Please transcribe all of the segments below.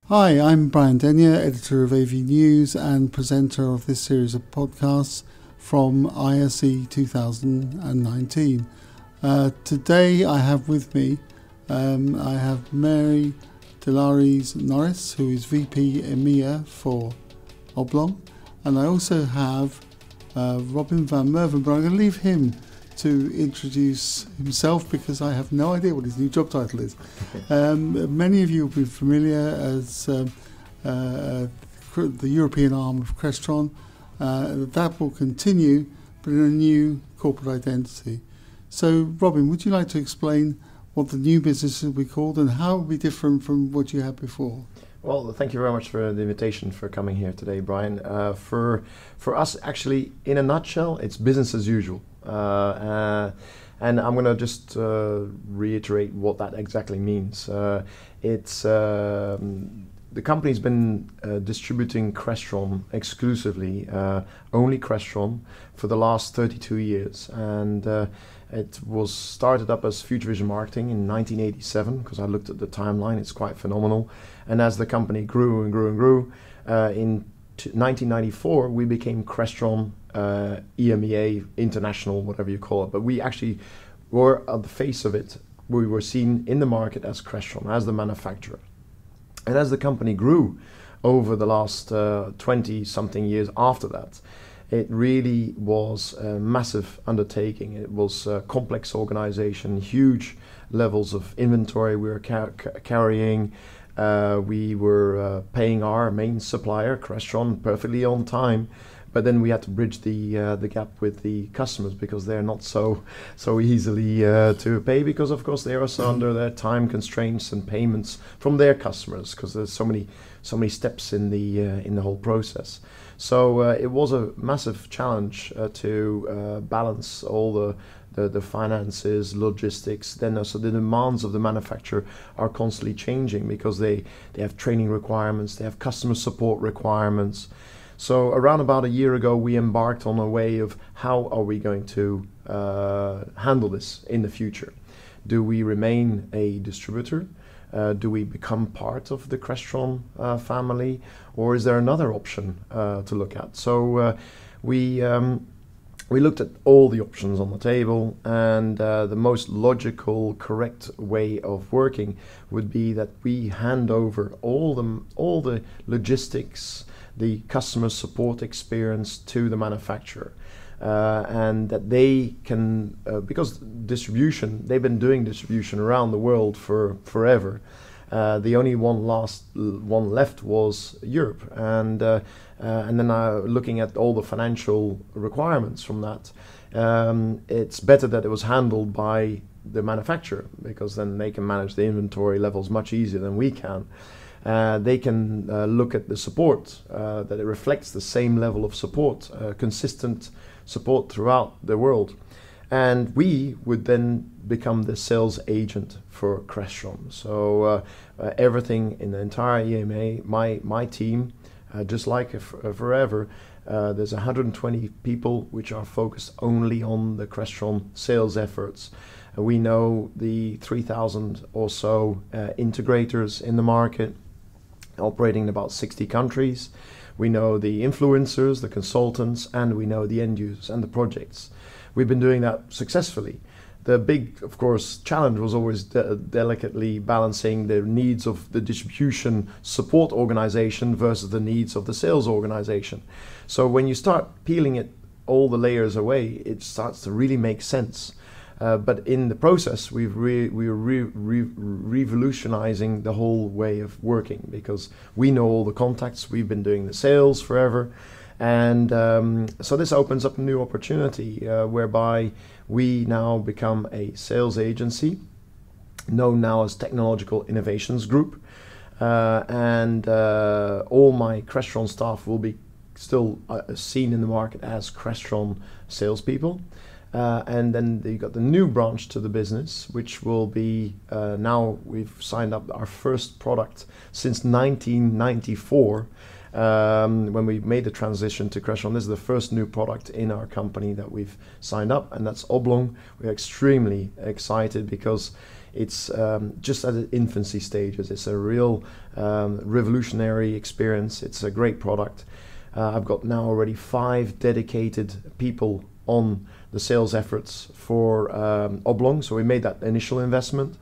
Hi, I'm Brian Denyer, editor of AV News and presenter of this series of podcasts from ISE 2019. Today I have with me, I have Mary Delaries Norris, who is VP EMEA for Oblong, and I also have Robin van Merven, but I'm going to leave him to introduce himself because I have no idea what his new job title is. Many of you will be familiar as the European arm of Crestron. That will continue, but in a new corporate identity. So, Robin, would you like to explain what the new business will be called and how it will be different from what you had before? Well, thank you very much for the invitation for coming here today, Brian. For us, actually, in a nutshell, it's business as usual. And I'm going to just reiterate what that exactly means. It's the company's been distributing Crestron exclusively, only Crestron, for the last 32 years. And it was started up as Future Vision Marketing in 1987, because I looked at the timeline, it's quite phenomenal. And as the company grew and grew and grew, in 1994 we became Crestron EMEA International, whatever you call it. But we actually were at the face of it. We were seen in the market as Crestron, as the manufacturer. And as the company grew over the last 20-something years after that, it really was a massive undertaking. It was a complex organization, huge levels of inventory we were carrying. We were paying our main supplier, Crestron, perfectly on time. But then we had to bridge the gap with the customers because they're not so easily to pay, because of course they are also under their time constraints and payments from their customers, because there's so many steps in the whole process. So it was a massive challenge to balance all the finances, logistics. Then also the demands of the manufacturer are constantly changing because they have training requirements, they have customer support requirements. So around about a year ago, we embarked on a way of how are we going to handle this in the future. Do we remain a distributor? Do we become part of the Crestron family? Or is there another option to look at? So we looked at all the options on the table, and the most logical, correct way of working would be that we hand over all the logistics, the customer support experience to the manufacturer, and that they can, because distribution, they've been doing distribution around the world for forever. The only one left was Europe, and then looking at all the financial requirements from that, it's better that it was handled by the manufacturer, because then they can manage the inventory levels much easier than we can. They can look at the support, that it reflects the same level of support, consistent support throughout the world. And we would then become the sales agent for Crestron. So everything in the entire EMA, my team, just like forever, there's 120 people which are focused only on the Crestron sales efforts. We know the 3,000 or so integrators in the market, operating in about 60 countries. We know the influencers, the consultants, and we know the end users and the projects. We've been doing that successfully. The big, of course, challenge was always delicately balancing the needs of the distribution support organization versus the needs of the sales organization. So when you start peeling it all the layers away, it starts to really make sense. But in the process, we're revolutionizing the whole way of working, because we know all the contacts, we've been doing the sales forever. And so this opens up a new opportunity whereby we now become a sales agency, known now as Technological Innovations Group. And all my Crestron staff will be still seen in the market as Crestron salespeople. And then you got the new branch to the business, which will be now we've signed up our first product since 1994. When we made the transition to Crestron, this is the first new product in our company that we've signed up, and that's Oblong. We're extremely excited because it's just at the infancy stages. It's a real revolutionary experience. It's a great product. I've got now already 5 dedicated people on the sales efforts for Oblong, so we made that initial investment.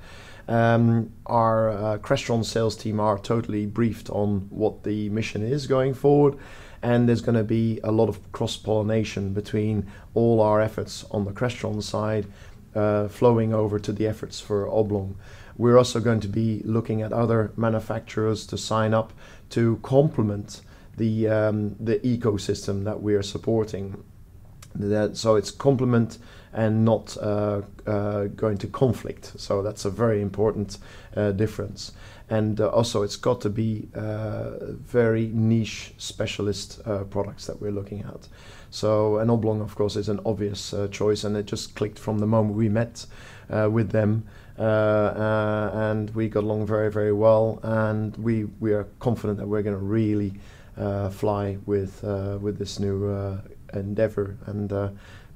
Our Crestron sales team are totally briefed on what the mission is going forward, and there's going to be a lot of cross-pollination between all our efforts on the Crestron side flowing over to the efforts for Oblong. We're also going to be looking at other manufacturers to sign up to complement the ecosystem that we are supporting. So it's complement and not going to conflict. So that's a very important difference. And also it's got to be very niche specialist products that we're looking at. So an Oblong, of course, is an obvious choice, and it just clicked from the moment we met with them. And we got along very, very well, and we are confident that we're going to really fly with this new endeavor, and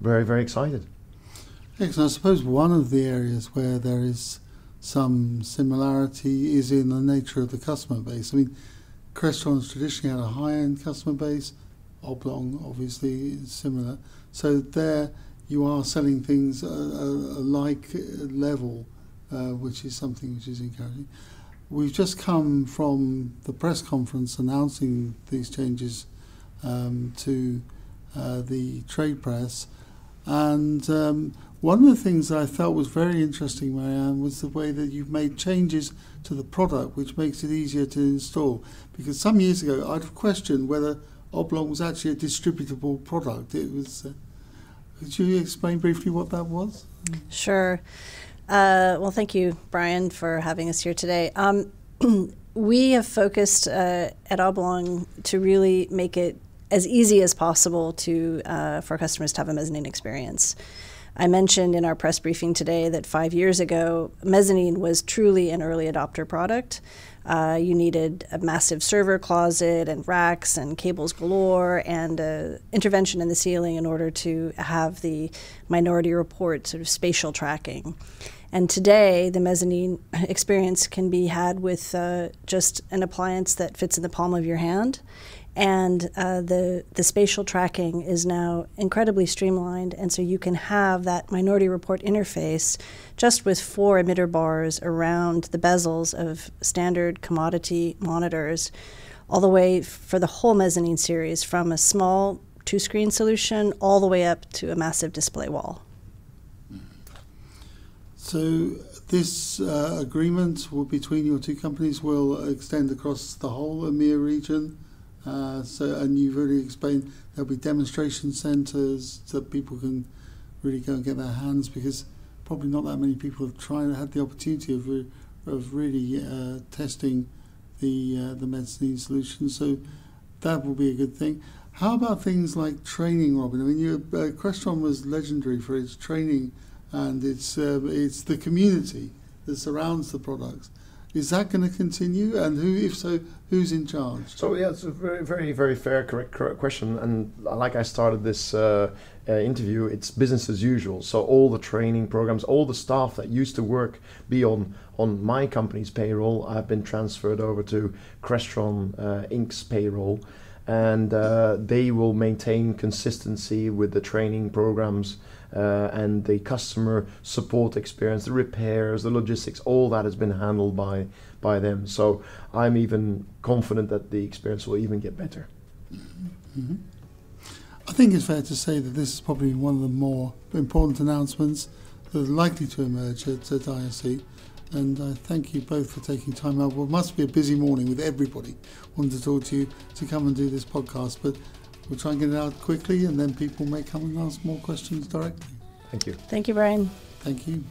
very, very excited. Excellent. I suppose one of the areas where there is some similarity is in the nature of the customer base. I mean, Crestron has traditionally had a high-end customer base. Oblong, obviously, is similar. So there you are selling things a like level, which is something which is encouraging. We've just come from the press conference announcing these changes to the trade press, and one of the things that I felt was very interesting, Marianne, was the way that you've made changes to the product which makes it easier to install, because some years ago I'd have questioned whether Oblong was actually a distributable product. It was. Could you explain briefly what that was? Sure. Well, thank you, Brian, for having us here today. We have focused at Oblong to really make it as easy as possible for customers to have a mezzanine experience. I mentioned in our press briefing today that 5 years ago, mezzanine was truly an early adopter product. You needed a massive server closet and racks and cables galore and intervention in the ceiling in order to have the Minority Report sort of spatial tracking. And today, the mezzanine experience can be had with just an appliance that fits in the palm of your hand. And the spatial tracking is now incredibly streamlined, and so you can have that Minority Report interface just with 4 emitter bars around the bezels of standard commodity monitors, all the way for the whole mezzanine series, from a small 2-screen solution all the way up to a massive display wall. So this agreement between your two companies will extend across the whole EMEA region. And you've already explained there'll be demonstration centres that people can really go and get their hands, because probably not that many people have had the opportunity of really testing the mezzanine solution. So that will be a good thing. How about things like training, Robin? I mean, Crestron was legendary for its training, and it's the community that surrounds the products. Is that going to continue? And if so, who's in charge? So yeah, it's a very, very, very fair, correct question. And like I started this interview, it's business as usual. So all the training programs, all the staff that used to be on my company's payroll, have been transferred over to Crestron Inc.'s payroll, and they will maintain consistency with the training programs. And the customer support experience, the repairs, the logistics, all that has been handled by them. So I'm even confident that the experience will even get better. Mm-hmm. I think it's fair to say that this is probably one of the more important announcements that are likely to emerge at ISE. And I thank you both for taking time out. Well, it must be a busy morning with everybody wanting to talk to you to come and do this podcast. But we'll try and get it out quickly, and then people may come and ask more questions directly. Thank you. Thank you, Brian. Thank you.